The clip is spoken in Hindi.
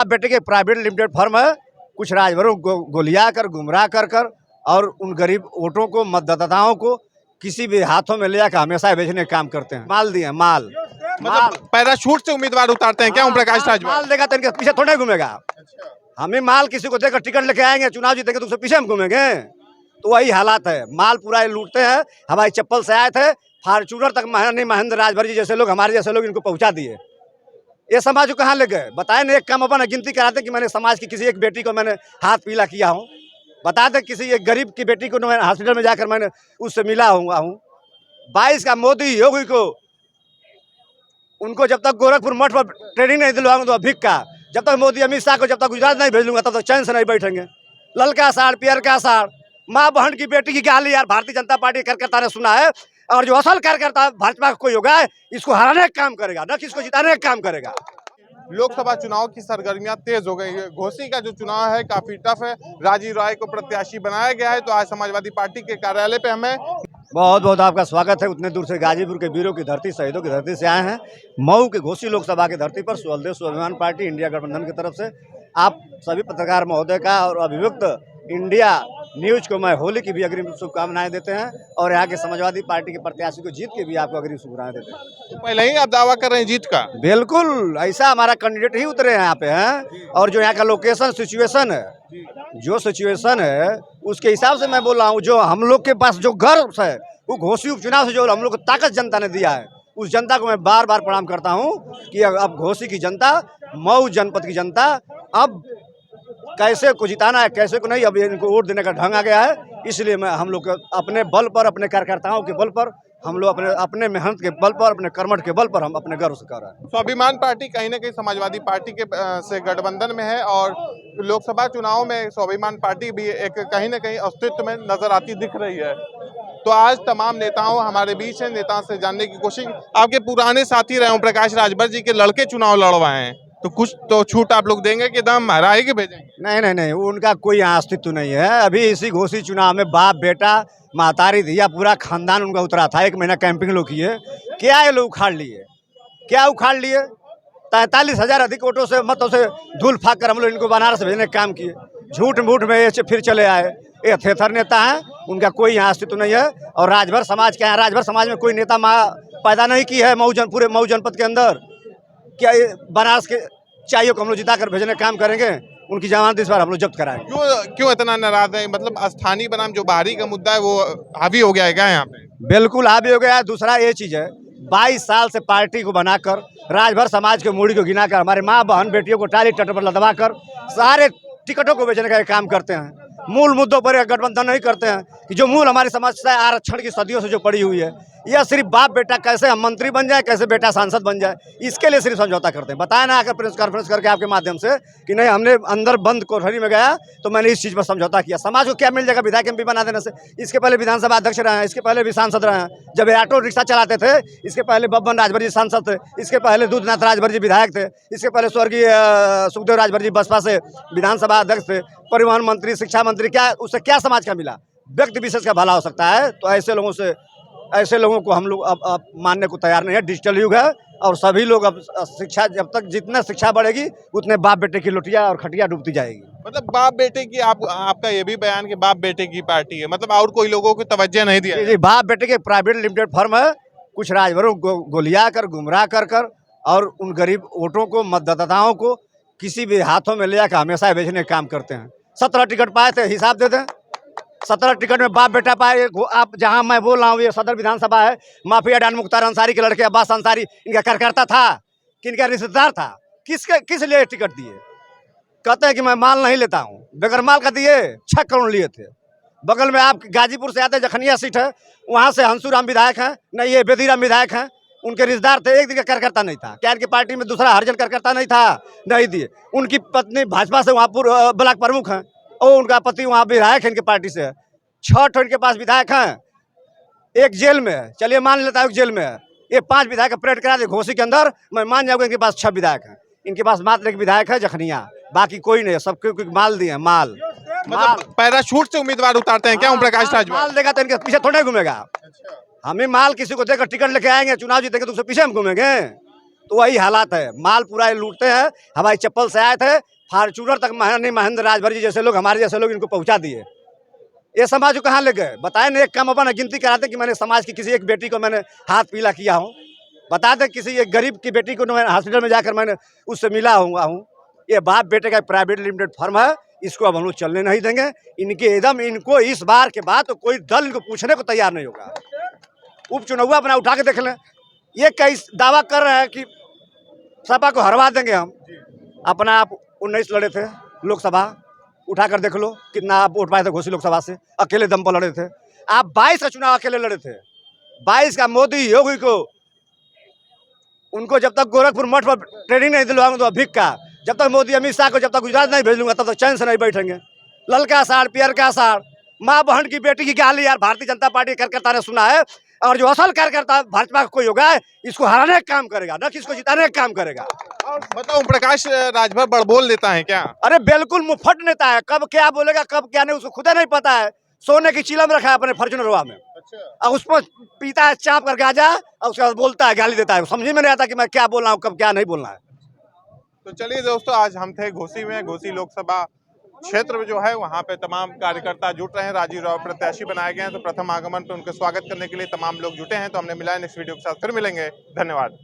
बेटे के प्राइवेट लिमिटेड फर्म है, कुछ राजभरों को गोलिया कर गुमराह कर और उन गरीब वोटों को मतदाताओं को किसी भी हाथों में ले जाकर हमेशा बेचने का काम करते हैं। माल दिए माल मतलब पैराशूट से उम्मीदवार उतारते हैं क्या ओम प्रकाश राजभर? माल देगा तो इनके पीछे थोड़े घूमेगा। हमें माल किसी को देकर टिकट लेके आएंगे, चुनाव जीतेंगे तो उसके पीछे हम घूमेंगे। तो वही हालात है, माल पूरा लूटते हैं। हवाई चप्पल से आए थे, फॉर्चूनर तक महेंद्र राजभर जी जैसे लोग, हमारे जैसे लोग इनको पहुंचा दिए। ये समाज को कहाँ ले गए? बताए ना, एक कम अपन गिनती कराते कि मैंने समाज की किसी एक बेटी को मैंने हाथ पीला किया हूँ। बता दें किसी एक गरीब की बेटी को हॉस्पिटल में जाकर मैंने उससे मिला हुआ हूँ। 22 का मोदी योगी को, उनको जब तक गोरखपुर मठ पर ट्रेनिंग नहीं दिलवाऊंगा तो अभिक का, जब तक मोदी अमित शाह को जब तक गुजरात नहीं भेजूंगा तब तक चैन से नहीं बैठेंगे। ललका साड़ पियर का साड़, माँ बहन की बेटी की गाली यार भारतीय जनता पार्टी कार्यकर्ता ने सुना है। और जो असल कार्यकर्ता भाजपा का कोई होगा, इसको हराने का काम करेगा, न किसको जिताने का काम करेगा। लोकसभा चुनाव की सरगर्मियां तेज हो गई है। घोसी का जो चुनाव है काफी टफ है। राजीव राय को प्रत्याशी बनाया गया है। तो आज समाजवादी पार्टी के कार्यालय पे हमें बहुत बहुत आपका स्वागत है। उतने दूर से गाजीपुर के वीरों की धरती, शहीदों की धरती से आए हैं। मऊ के घोसी लोकसभा की धरती पर स्वदेश स्वाभिमान पार्टी इंडिया गठबंधन की तरफ से आप सभी पत्रकार महोदय का और अभिव्यक्त इंडिया न्यूज को मैं होली की भी अग्रिम शुभकामनाएं देते हैं और यहाँ के समाजवादी पार्टी के प्रत्याशी को जीत के भी आपको अग्रिम शुभकामनाएं देते हैं। तो पहले ही आप दावा कर रहे हैं जीत का? बिल्कुल, ऐसा हमारा कैंडिडेट ही उतरे हैं यहाँ पे हैं। और जो यहाँ का लोकेशन सिचुएशन है, जो सिचुएशन है उसके हिसाब से मैं बोल रहा हूँ। जो हम लोग के पास जो गर्व है, वो घोसी उपचुनाव से जो हम लोग को ताकत जनता ने दिया है, उस जनता को मैं बार बार प्रणाम करता हूँ कि अब घोसी की जनता, मऊ जनपद की जनता अब कैसे को जिताना है, कैसे को नहीं, अब इनको वोट देने का ढंग आ गया है। इसलिए मैं हम लोग अपने बल पर, अपने कार्यकर्ताओं के बल पर, हम लोग अपने मेहनत के बल पर, अपने कर्मठ के बल पर हम अपने गर्व से कर रहे हैं। स्वाभिमान पार्टी कहीं ना कहीं समाजवादी पार्टी के से गठबंधन में है और लोकसभा चुनाव में स्वाभिमान पार्टी भी एक कहीं ना कहीं अस्तित्व में नजर आती दिख रही है। तो आज तमाम नेताओं हमारे बीच हैं, नेताओं से जानने की कोशिश। आपके पुराने साथी रहे ओम प्रकाश राजभर जी के लड़के चुनाव लड़वाए हैं, तो कुछ तो छूट आप लोग देंगे कि दाम हरा ही के भेजेंगे? नहीं, उनका कोई यहाँ अस्तित्व नहीं है। अभी इसी घोसी चुनाव में बाप बेटा महतारी धिया पूरा खानदान उनका उतरा था। 1 महीना कैंपिंग लोग किए। क्या ये लोग उखाड़ लिए? क्या उखाड़ लिए? 43,000 अधिक वोटों से मतों से धूल फाक कर हम लोग इनको बनारस भेजने का काम किए। झूठ मूठ में ये फिर चले आए। ये थेथर नेता हैं, उनका कोई यहाँ अस्तित्व नहीं है। और राजभर समाज क्या है? राजभर समाज में कोई नेता पैदा नहीं की है। पूरे मऊ जनपद के अंदर क्या बनारस के चाहिए को हम लोग जिता कर भेजने का काम करेंगे? उनकी जमानत इस बार हम लोग जब्त कराएंगे। क्यों इतना नाराज है? मतलब स्थानीय बनाम जो बाहरी का मुद्दा है वो हावी हो गया है क्या यहाँ पे? बिल्कुल हावी हो गया है। दूसरा ये चीज है, 22 साल से पार्टी को बनाकर, राजभर समाज के मूड़ी को गिनाकर, हमारे माँ बहन बेटियों को टाली टट पर लदवा कर सारे टिकटों को बेचने का काम करते हैं। मूल मुद्दों पर गठबंधन नहीं करते हैं कि जो मूल हमारी समस्या आरक्षण की सदियों से जो पड़ी हुई है, यह सिर्फ बाप बेटा कैसे हम मंत्री बन जाए, कैसे बेटा सांसद बन जाए, इसके लिए सिर्फ समझौता करते हैं। बताया ना आकर प्रेस कॉन्फ्रेंस करके आपके माध्यम से कि नहीं, हमने अंदर बंद कोठरी में गया तो मैंने इस चीज़ पर समझौता किया। समाज को क्या मिल जाएगा विधायक एमपी बना देने से? इसके पहले विधानसभा अध्यक्ष रहे हैं, इसके पहले भी सांसद रहे हैं। जब ये ऑटो रिक्शा चलाते थे, इसके पहले बब्बन राजभर जी सांसद थे, इसके पहले दूधनाथ राजभर जी विधायक थे, इसके पहले स्वर्गीय सुखदेव राजभर जी बसपा से विधानसभा अध्यक्ष थे, परिवहन मंत्री, शिक्षा मंत्री। क्या उससे क्या समाज का मिला? व्यक्ति विशेष का भला हो सकता है। तो ऐसे लोगों को हम लोग अब मानने को तैयार नहीं है। डिजिटल युग है और सभी लोग अब शिक्षा, जब तक जितना शिक्षा बढ़ेगी उतने बाप बेटे की लुटिया और खटिया डूबती जाएगी। मतलब बाप बेटे की आपका ये भी बयान कि बाप बेटे की पार्टी है, मतलब और कोई लोगों को तवज्जो नहीं दिया? जी, बाप बेटे के प्राइवेट लिमिटेड फर्म है, कुछ राजभरों को गोलिया कर गुमराह कर और उन गरीब वोटों को, मतदाताओं को किसी भी हाथों में ले जाकर हमेशा बेचने का काम करते हैं। 17 टिकट पाए थे, हिसाब दे दें। 17 टिकट में बाप बेटा पाए। आप जहां मैं बोल रहा हूँ, ये सदर विधानसभा है। माफिया डान मुख्तार अंसारी के लड़के अब्बास अंसारी इनका कार्यकर्ता था कि इनका रिश्तेदार था? किस लिए टिकट दिए? कहते हैं कि मैं माल नहीं लेता हूँ। बगैर माल का दिए 6 करोड़ लिए थे। बगल में आप गाजीपुर से आते, जखनिया सीट है, वहाँ से हंसूराम विधायक हैं, नहीं ये बेदीराम विधायक हैं, उनके रिश्तेदार थे। एक दिन का कार्यकर्ता नहीं था। क्या इनकी पार्टी में दूसरा हरिजन कार्यकर्ता नहीं था? नहीं दिए। उनकी पत्नी भाजपा से वहाँ ब्लॉक प्रमुख हैं और उनका पति वहाँ विधायक है, इनके पार्टी से है। 6 ठो इनके पास विधायक हैं, एक जेल में है। चलिए मान लेता हूँ जेल में है। ये 5 विधायक परेड करा दे घोसी के अंदर, मैं मान जाऊँगा इनके पास 6 विधायक हैं। इनके पास मात्र एक विधायक है जखनिया, बाकी कोई नहीं है। सबके माल दिए, माल। मतलब पैराशूट से उम्मीदवार उतारते हैं क्या ओम प्रकाश राजभर? माल देगा तो इनके पीछे थोड़े घूमेगा। हमें माल किसी को देकर टिकट लेके आएंगे, चुनाव जीतेंगे तो उसके पीछे हम घूमेंगे। तो वही हालात है, माल पूरा ये लूटते हैं। हवाई चप्पल से आए थे, फार्चूनर तक महेंद्र राजभर जी जैसे लोग, हमारे जैसे लोग इनको पहुंचा दिए। ये समाज को कहाँ ले गए? बताए ना, एक कम अपन गिनती कराते कि मैंने समाज की किसी एक बेटी को मैंने हाथ पीला किया हूँ। बता दें किसी एक गरीब की बेटी को मैं हॉस्पिटल में जाकर मैंने उससे मिला हूँ। ये बाप बेटे का प्राइवेट लिमिटेड फर्म है, इसको अब हम लोग चलने नहीं देंगे। इनके एकदम, इनको इस बार के बाद तो कोई दल इनको पूछने को तैयार नहीं होगा। उपचुनाव अपना उठा के देख लें, ये कई दावा कर रहे हैं कि सपा को हरवा देंगे हम। अपना आप 19 लड़े थे लोकसभा, उठाकर देख लो कितना आप वोट पाए थे घोसी लोकसभा से, अकेले दम पर लड़े थे। आप 22 का चुनाव अकेले लड़े थे, 22 का मोदी योगी को, उनको जब तक गोरखपुर मठ पर ट्रेनिंग नहीं दिलवाऊंगा तो अभिक का, जब तक मोदी अमित शाह को जब तक गुजरात नहीं भेज लूंगा तब तक चैन से नहीं बैठेंगे। ललका साड़ पियर का साड़, माँ बहन की बेटी की गाली यार भारतीय जनता पार्टी कार्यकर्ता ने सुना है। और जो असल कार्यकर्ता भाजपा का कोई होगा, इसको हराने का काम करेगा, न कि इसको जिताने का काम करेगा। और बताओ, प्रकाश राजभर बड़बोल देता है क्या? अरे बिल्कुल मुफ्त नेता है, कब क्या बोलेगा कब क्या नहीं उसको खुद नहीं पता है। सोने की चिलम रखा है अपने फॉर्च्यूनरवा में, अच्छा। और उस पर पीता है चाप करके आ जा, और उसके बाद बोलता है, गाली देता है। समझ में नहीं आता कि मैं क्या बोल रहा हूँ, कब क्या नहीं बोलना है। तो चलिए दोस्तों, आज हम थे घोसी में। घोसी लोकसभा क्षेत्र जो है वहां पे तमाम कार्यकर्ता जुट रहे हैं। राजीव राव प्रत्याशी बनाए गए हैं, तो प्रथम आगमन पे उनका स्वागत करने के लिए तमाम लोग जुटे हैं। तो हमने मिला है नेक्स्ट वीडियो के साथ, फिर मिलेंगे। धन्यवाद।